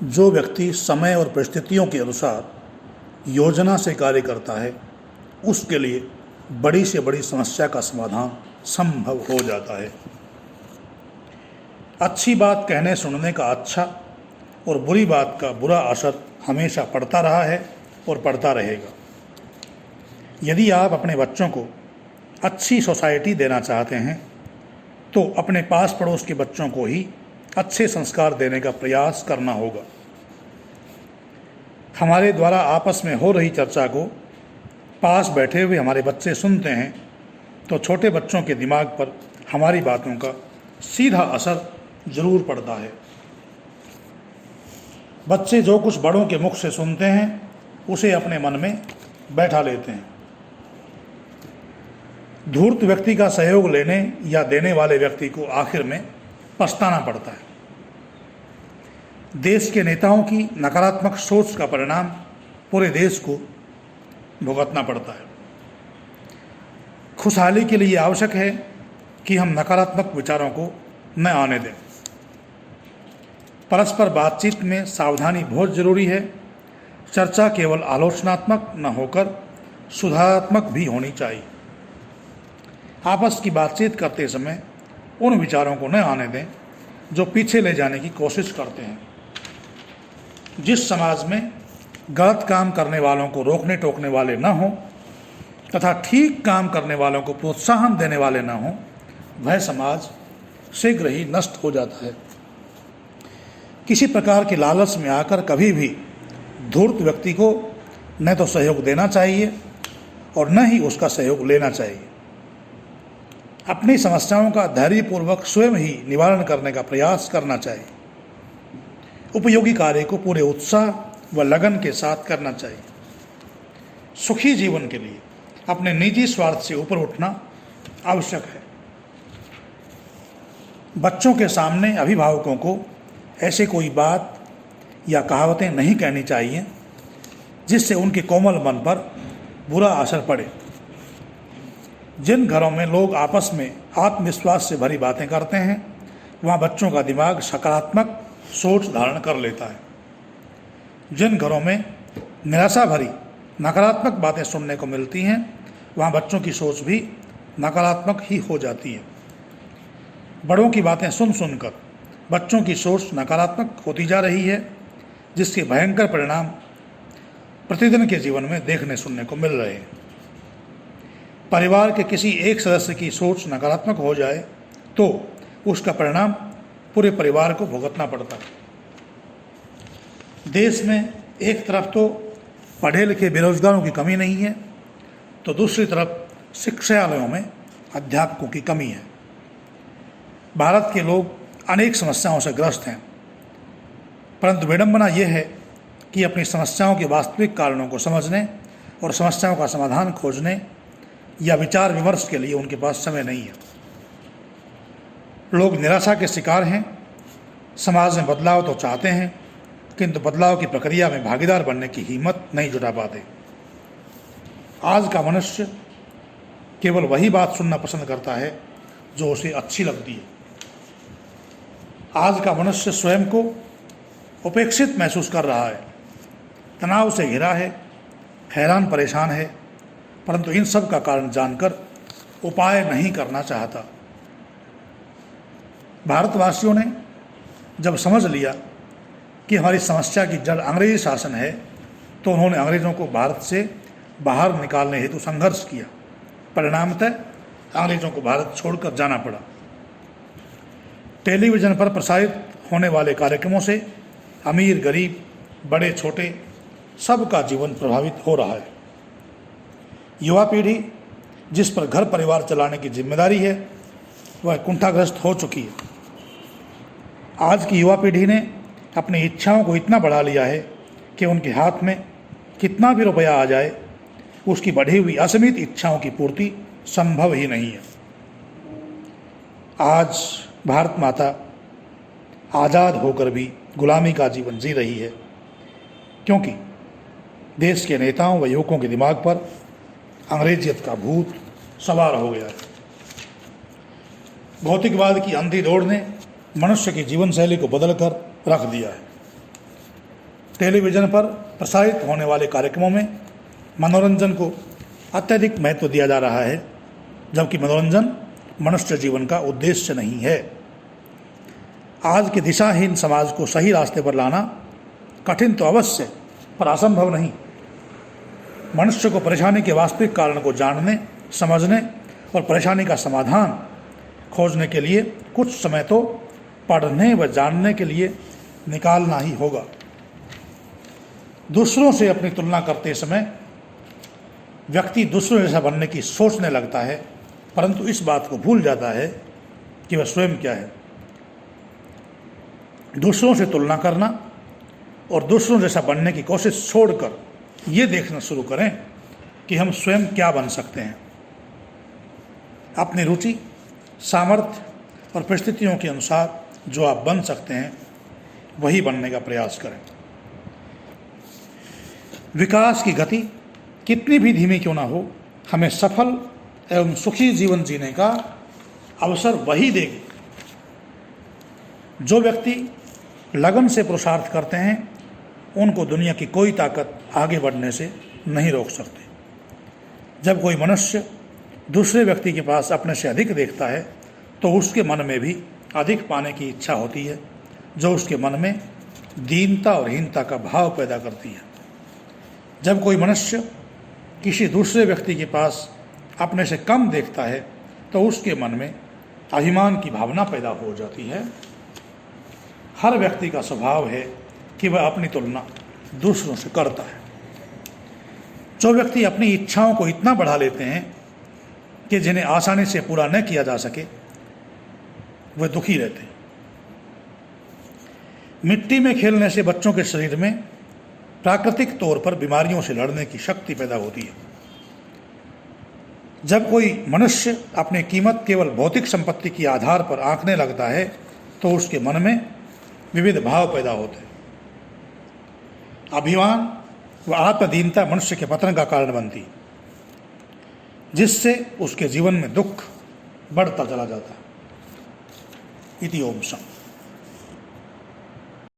जो व्यक्ति समय और परिस्थितियों के अनुसार योजना से कार्य करता है उसके लिए बड़ी से बड़ी समस्या का समाधान संभव हो जाता है। अच्छी बात कहने सुनने का अच्छा और बुरी बात का बुरा असर हमेशा पड़ता रहा है और पड़ता रहेगा। यदि आप अपने बच्चों को अच्छी सोसाइटी देना चाहते हैं तो अपने पास पड़ोस के बच्चों को ही अच्छे संस्कार देने का प्रयास करना होगा। हमारे द्वारा आपस में हो रही चर्चा को पास बैठे हुए हमारे बच्चे सुनते हैं तो छोटे बच्चों के दिमाग पर हमारी बातों का सीधा असर जरूर पड़ता है। बच्चे जो कुछ बड़ों के मुख से सुनते हैं उसे अपने मन में बैठा लेते हैं। धूर्त व्यक्ति का सहयोग लेने या देने वाले व्यक्ति को आखिर में पछताना पड़ता है। देश के नेताओं की नकारात्मक सोच का परिणाम पूरे देश को भुगतना पड़ता है। खुशहाली के लिए आवश्यक है कि हम नकारात्मक विचारों को न आने दें। परस्पर बातचीत में सावधानी बहुत जरूरी है। चर्चा केवल आलोचनात्मक न होकर सुधारात्मक भी होनी चाहिए। आपस की बातचीत करते समय उन विचारों को न आने दें जो पीछे ले जाने की कोशिश करते हैं। जिस समाज में गलत काम करने वालों को रोकने टोकने वाले न हों तथा ठीक काम करने वालों को प्रोत्साहन देने वाले न हों, वह समाज शीघ्र ही नष्ट हो जाता है। किसी प्रकार के लालच में आकर कभी भी धूर्त व्यक्ति को न तो सहयोग देना चाहिए और न ही उसका सहयोग लेना चाहिए। अपनी समस्याओं का धैर्यपूर्वक स्वयं ही निवारण करने का प्रयास करना चाहिए। उपयोगी कार्य को पूरे उत्साह व लगन के साथ करना चाहिए। सुखी जीवन के लिए अपने निजी स्वार्थ से ऊपर उठना आवश्यक है। बच्चों के सामने अभिभावकों को ऐसे कोई बात या कहावतें नहीं कहनी चाहिए जिससे उनके कोमल मन पर बुरा असर पड़े। जिन घरों में लोग आपस में आत्मविश्वास से भरी बातें करते हैं वहाँ बच्चों का दिमाग सकारात्मक सोच धारण कर लेता है। जिन घरों में निराशा भरी नकारात्मक बातें सुनने को मिलती हैं वहाँ बच्चों की सोच भी नकारात्मक ही हो जाती है। बड़ों की बातें सुन सुनकर बच्चों की सोच नकारात्मक होती जा रही है, जिसके भयंकर परिणाम प्रतिदिन के जीवन में देखने सुनने को मिल रहे हैं। परिवार के किसी एक सदस्य की सोच नकारात्मक हो जाए तो उसका परिणाम पूरे परिवार को भुगतना पड़ता है। देश में एक तरफ तो पढ़े लिखे बेरोजगारों की कमी नहीं है तो दूसरी तरफ शिक्षालयों में अध्यापकों की कमी है। भारत के लोग अनेक समस्याओं से ग्रस्त हैं, परंतु विडंबना यह है कि अपनी समस्याओं के वास्तविक कारणों को समझने और समस्याओं का समाधान खोजने या विचार विमर्श के लिए उनके पास समय नहीं है। लोग निराशा के शिकार हैं। समाज में बदलाव तो चाहते हैं किंतु बदलाव की प्रक्रिया में भागीदार बनने की हिम्मत नहीं जुटा पाते। आज का मनुष्य केवल वही बात सुनना पसंद करता है जो उसे अच्छी लगती है। आज का मनुष्य स्वयं को उपेक्षित महसूस कर रहा है, तनाव से घिरा है, हैरान परेशान है, परंतु इन सब का कारण जानकर उपाय नहीं करना चाहता। भारतवासियों ने जब समझ लिया कि हमारी समस्या की जड़ अंग्रेजी शासन है तो उन्होंने अंग्रेज़ों को भारत से बाहर निकालने हेतु संघर्ष किया। परिणामतः अंग्रेज़ों को भारत छोड़कर जाना पड़ा। टेलीविज़न पर प्रसारित होने वाले कार्यक्रमों से अमीर गरीब बड़े छोटे सबका जीवन प्रभावित हो रहा है। युवा पीढ़ी जिस पर घर परिवार चलाने की जिम्मेदारी है वह कुंठाग्रस्त हो चुकी है। आज की युवा पीढ़ी ने अपनी इच्छाओं को इतना बढ़ा लिया है कि उनके हाथ में कितना भी रुपया आ जाए उसकी बढ़ी हुई असीमित इच्छाओं की पूर्ति संभव ही नहीं है। आज भारत माता आज़ाद होकर भी गुलामी का जीवन जी रही है क्योंकि देश के नेताओं व युवकों के दिमाग पर अंग्रेजियत का भूत सवार हो गया है। भौतिकवाद की अंधी दौड़ ने मनुष्य की जीवन शैली को बदल कर रख दिया है। टेलीविज़न पर प्रसारित होने वाले कार्यक्रमों में मनोरंजन को अत्यधिक महत्व दिया जा रहा है, जबकि मनोरंजन मनुष्य जीवन का उद्देश्य नहीं है। आज के दिशाहीन समाज को सही रास्ते पर लाना कठिन तो अवश्य, पर असंभव नहीं। मनुष्य को परेशानी के वास्तविक कारण को जानने, समझने और परेशानी का समाधान खोजने के लिए कुछ समय तो पढ़ने व जानने के लिए निकालना ही होगा। दूसरों से अपनी तुलना करते समय व्यक्ति दूसरों जैसा बनने की सोचने लगता है, परंतु इस बात को भूल जाता है कि वह स्वयं क्या है। दूसरों से तुलना करना और दूसरों जैसा बनने की कोशिश छोड़कर ये देखना शुरू करें कि हम स्वयं क्या बन सकते हैं। अपनी रुचि, सामर्थ्य और परिस्थितियों के अनुसार जो आप बन सकते हैं वही बनने का प्रयास करें। विकास की गति कितनी भी धीमी क्यों ना हो, हमें सफल एवं सुखी जीवन जीने का अवसर वही देगी। जो व्यक्ति लगन से पुरुषार्थ करते हैं उनको दुनिया की कोई ताकत आगे बढ़ने से नहीं रोक सकती। जब कोई मनुष्य दूसरे व्यक्ति के पास अपने से अधिक देखता है तो उसके मन में भी अधिक पाने की इच्छा होती है, जो उसके मन में दीनता और हीनता का भाव पैदा करती है। जब कोई मनुष्य किसी दूसरे व्यक्ति के पास अपने से कम देखता है तो उसके मन में अभिमान की भावना पैदा हो जाती है। हर व्यक्ति का स्वभाव है कि वह अपनी तुलना दूसरों से करता है। जो व्यक्ति अपनी इच्छाओं को इतना बढ़ा लेते हैं कि जिन्हें आसानी से पूरा न किया जा सके, वे दुखी रहते हैं। मिट्टी में खेलने से बच्चों के शरीर में प्राकृतिक तौर पर बीमारियों से लड़ने की शक्ति पैदा होती है। जब कोई मनुष्य अपनी कीमत केवल भौतिक संपत्ति के आधार पर आंकने लगता है तो उसके मन में विविध भाव पैदा होते हैं। अभिमान व आत्मदीनता मनुष्य के पतन का कारण बनती, जिससे उसके जीवन में दुख बढ़ता चला जाता है। इति ओम शम।